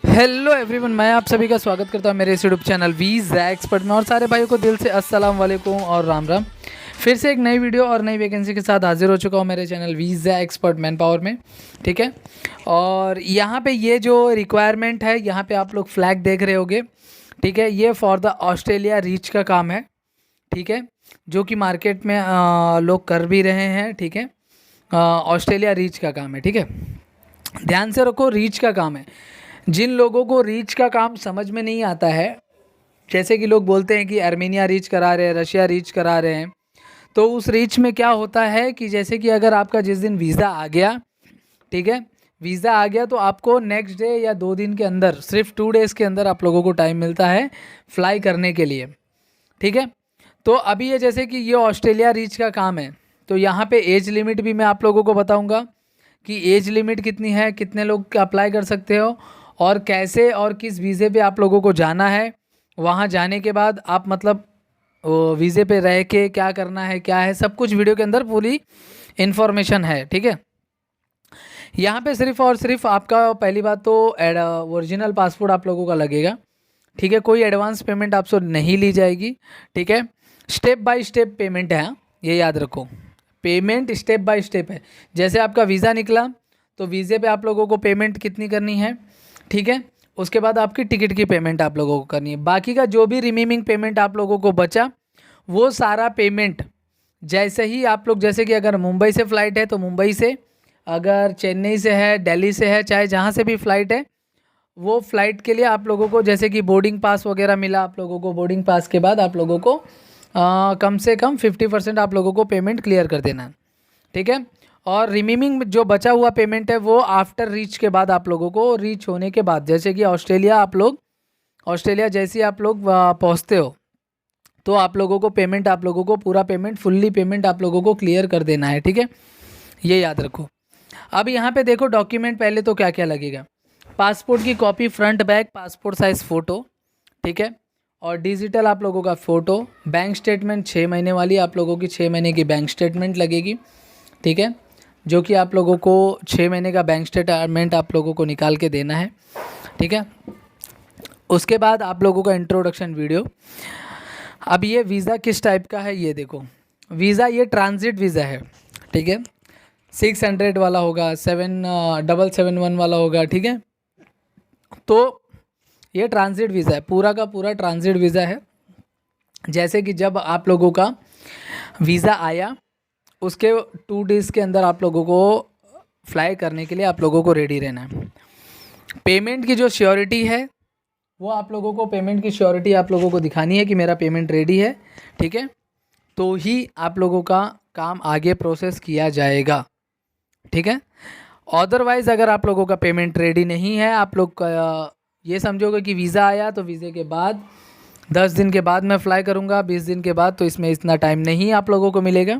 Hello everyone, मैं आप सभी का स्वागत करता हूं मेरे इस यूट्यूब चैनल वीज़ा एक्सपर्ट में। और सारे भाइयों को दिल से अस्सलाम वालेकुम और राम राम। फिर से एक नई वीडियो और नई वैकेंसी के साथ हाजिर हो चुका हूं मेरे channel visa expert man power में। ठीक है, और यहाँ पे ये जो रिक्वायरमेंट है, यहाँ पे आप लोग फ्लैग देख रहे होगे। ठीक है, ये फॉर द ऑस्ट्रेलिया रीच का काम है। ठीक है, जो कि मार्केट में लोग कर भी रहे हैं। ठीक है, ऑस्ट्रेलिया रीच का काम है। ठीक है, ध्यान से रखो, रीच का काम है। जिन लोगों को रीच का काम समझ में नहीं आता है, जैसे कि लोग बोलते हैं कि आर्मेनिया रीच करा रहे हैं, रशिया रीच करा रहे हैं, तो उस रीच में क्या होता है कि जैसे कि अगर आपका जिस दिन वीज़ा आ गया, ठीक है, वीज़ा आ गया तो आपको नेक्स्ट डे या 2 दिन के अंदर, सिर्फ 2 डेज़ के अंदर आप लोगों को टाइम मिलता है फ्लाई करने के लिए। ठीक है, तो अभी ये जैसे कि ये ऑस्ट्रेलिया रीच का काम है, तो यहाँ पे एज लिमिट भी मैं आप लोगों को बताऊँगा कि एज लिमिट कितनी है, कितने लोग अप्लाई कर सकते हो, और कैसे और किस वीज़े पे आप लोगों को जाना है। वहाँ जाने के बाद आप मतलब वीज़े पे रह के क्या करना है, क्या है, सब कुछ वीडियो के अंदर पूरी इन्फॉर्मेशन है। ठीक है, यहाँ पे सिर्फ और सिर्फ आपका पहली बात तो ओरिजिनल पासपोर्ट आप लोगों का लगेगा। ठीक है, कोई एडवांस पेमेंट आपसे नहीं ली जाएगी। ठीक है, स्टेप बाय स्टेप पेमेंट है, हाँ, ये याद रखो, पेमेंट स्टेप बाय स्टेप है। जैसे आपका वीज़ा निकला तो वीज़े पे आप लोगों को पेमेंट कितनी करनी है, ठीक है, उसके बाद आपकी टिकट की पेमेंट आप लोगों को करनी है। बाकी का जो भी रिमेनिंग पेमेंट आप लोगों को बचा, वो सारा पेमेंट जैसे ही आप लोग, जैसे कि अगर मुंबई से फ़्लाइट है तो मुंबई से, अगर चेन्नई से है, दिल्ली से है, चाहे जहाँ से भी फ़्लाइट है, वो फ़्लाइट के लिए आप लोगों को जैसे कि बोर्डिंग पास वगैरह मिला आप लोगों को, बोर्डिंग पास के बाद आप लोगों को कम से कम 50% आप लोगों को पेमेंट क्लियर कर देना है। ठीक है, और रिमेनिंग जो बचा हुआ पेमेंट है वो आफ्टर रीच के बाद आप लोगों को, रीच होने के बाद, जैसे कि ऑस्ट्रेलिया जैसे ही आप लोग पहुंचते हो तो आप लोगों को पेमेंट, आप लोगों को पूरा पेमेंट, फुल्ली पेमेंट आप लोगों को क्लियर कर देना है। ठीक है, ये याद रखो। अब यहाँ पे देखो, डॉक्यूमेंट पहले तो क्या क्या लगेगा। पासपोर्ट की copy front back, passport size photo, ठीक है, और डिजिटल आप लोगों का फ़ोटो, बैंक स्टेटमेंट 6 महीने वाली आप लोगों की 6 महीने की बैंक स्टेटमेंट लगेगी। ठीक है, जो कि आप लोगों को 6 महीने का बैंक स्टेटमेंट आप लोगों को निकाल के देना है। ठीक है, उसके बाद आप लोगों का इंट्रोडक्शन वीडियो। अब ये वीज़ा किस टाइप का है ये देखो, वीज़ा ये ट्रांजिट वीज़ा है। ठीक है, 600 वाला होगा, 7771 वाला होगा। ठीक है, तो ये ट्रांजिट वीज़ा है, पूरा का पूरा ट्रांजिट वीज़ा है। जैसे कि जब आप लोगों का वीज़ा आया, उसके 2 डेज़ के अंदर आप लोगों को फ्लाई करने के लिए आप लोगों को रेडी रहना है। पेमेंट की जो श्योरिटी है, वो आप लोगों को, पेमेंट की श्योरिटी आप लोगों को दिखानी है कि मेरा पेमेंट रेडी है। ठीक है, तो ही आप लोगों का काम आगे प्रोसेस किया जाएगा। ठीक है, अदरवाइज़ अगर आप लोगों का पेमेंट रेडी नहीं है, आप लोग ये समझोगे कि वीज़ा आया तो वीज़े के बाद 10 दिन के बाद मैं फ़्लाई करूँगा, 20 दिन के बाद, तो इसमें इतना टाइम नहीं आप लोगों को मिलेगा।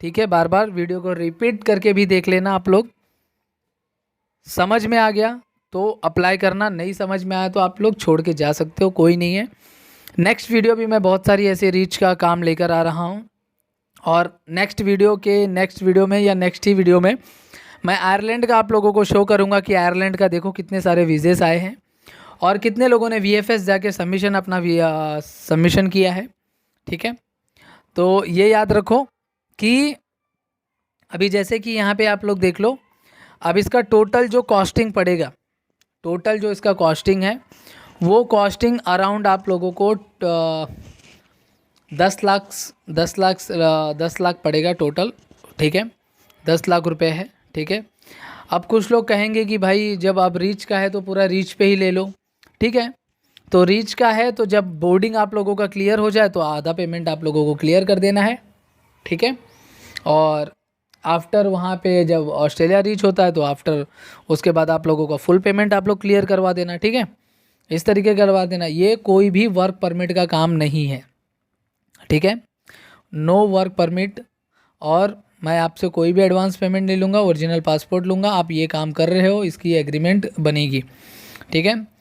ठीक है, बार बार वीडियो को रिपीट करके भी देख लेना आप लोग। समझ में आ गया तो अप्लाई करना, नहीं समझ में आया तो आप लोग छोड़ के जा सकते हो, कोई नहीं है। नेक्स्ट वीडियो भी मैं बहुत सारी ऐसे रीच का काम लेकर आ रहा हूँ, और नेक्स्ट वीडियो में या नेक्स्ट ही वीडियो में मैं आयरलैंड का आप लोगों को शो करूँगा कि आयरलैंड का देखो कितने सारे वीज़ेस आए हैं और कितने लोगों ने VFS जाके सबमिशन अपना सबमिशन किया है। ठीक है, तो ये याद रखो कि अभी जैसे कि यहाँ पे आप लोग देख लो, अब इसका टोटल जो कॉस्टिंग पड़ेगा, टोटल जो इसका कॉस्टिंग है, वो कॉस्टिंग अराउंड आप लोगों को 10 लाख पड़ेगा टोटल। ठीक है, 10 लाख रुपए है। ठीक है, अब कुछ लोग कहेंगे कि भाई जब आप रीच का है तो पूरा रीच पे ही ले लो। ठीक है, तो रीच का है तो जब बोर्डिंग आप लोगों का क्लियर हो जाए तो आधा पेमेंट आप लोगों को क्लियर कर देना है। ठीक है, और आफ्टर वहाँ पे जब ऑस्ट्रेलिया रीच होता है तो आफ्टर उसके बाद आप लोगों का फुल पेमेंट आप लोग क्लियर करवा देना। ठीक है, इस तरीके करवा देना। ये कोई भी वर्क परमिट का काम नहीं है। ठीक है, नो वर्क परमिट, और मैं आपसे कोई भी एडवांस पेमेंट नहीं लूँगा, ओरिजिनल पासपोर्ट लूँगा। आप ये काम कर रहे हो, इसकी एग्रीमेंट बनेगी। ठीक है,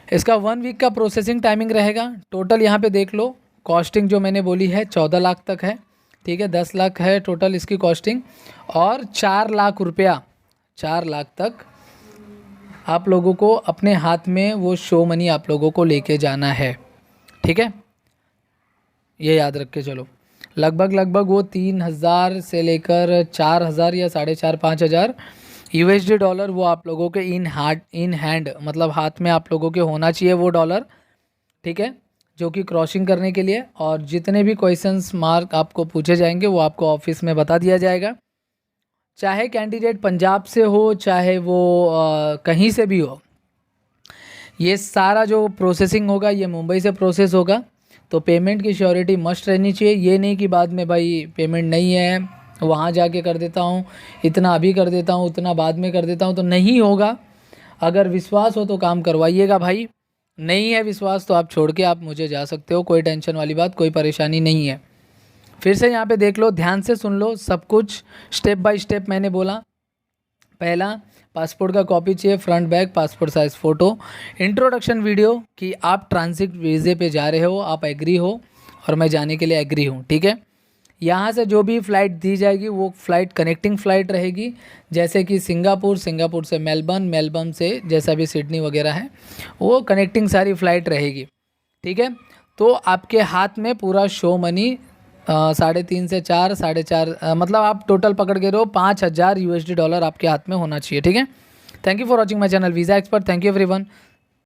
इसका 1 वीक का प्रोसेसिंग टाइमिंग रहेगा। टोटल यहाँ पे देख लो, कॉस्टिंग जो मैंने बोली है 14 लाख तक है। ठीक है, 10 लाख है टोटल इसकी कॉस्टिंग, और 4 लाख रुपया, 4 लाख तक आप लोगों को अपने हाथ में वो शो मनी आप लोगों को लेके जाना है, ठीक है, ये याद रख के चलो। लगभग वो 3,000 से लेकर 4,000 या 4,500 USD डॉलर वो आप लोगों के इन हैंड मतलब हाथ में आप लोगों के होना चाहिए वो डॉलर, ठीक है, जो कि क्रॉसिंग करने के लिए। और जितने भी क्वेश्चंस मार्क आपको पूछे जाएंगे वो आपको ऑफिस में बता दिया जाएगा, चाहे कैंडिडेट पंजाब से हो चाहे वो कहीं से भी हो। ये सारा जो प्रोसेसिंग होगा ये मुंबई से प्रोसेस होगा, तो पेमेंट की श्योरिटी मस्ट रहनी चाहिए। ये नहीं कि बाद में भाई पेमेंट नहीं है वहाँ जाके कर देता हूँ, इतना अभी कर देता हूँ उतना बाद में कर देता हूँ, तो नहीं होगा। अगर विश्वास हो तो काम करवाइएगा भाई, नहीं है विश्वास तो आप छोड़ के आप मुझे जा सकते हो, कोई टेंशन वाली बात, कोई परेशानी नहीं है। फिर से यहाँ पे देख लो, ध्यान से सुन लो सब कुछ, स्टेप बाय स्टेप मैंने बोला। पहला, पासपोर्ट का कॉपी चाहिए, front back, passport size photo, introduction video कि आप ट्रांजिट वीज़े पे जा रहे हो, आप एग्री हो और मैं जाने के लिए एग्री हूँ, ठीक है। यहाँ से जो भी फ़्लाइट दी जाएगी वो फ़्लाइट कनेक्टिंग फ़्लाइट रहेगी, जैसे कि सिंगापुर से मेलबर्न से जैसा भी सिडनी वगैरह है वो कनेक्टिंग सारी फ़्लाइट रहेगी, ठीक है। तो आपके हाथ में पूरा शो मनी 3.5 से 4, 4.5 मतलब आप टोटल पकड़ के रहो 5,000 USD डॉलर आपके हाथ में होना चाहिए, ठीक है। Thank you for watching my channel visa expert. Thank you everyone.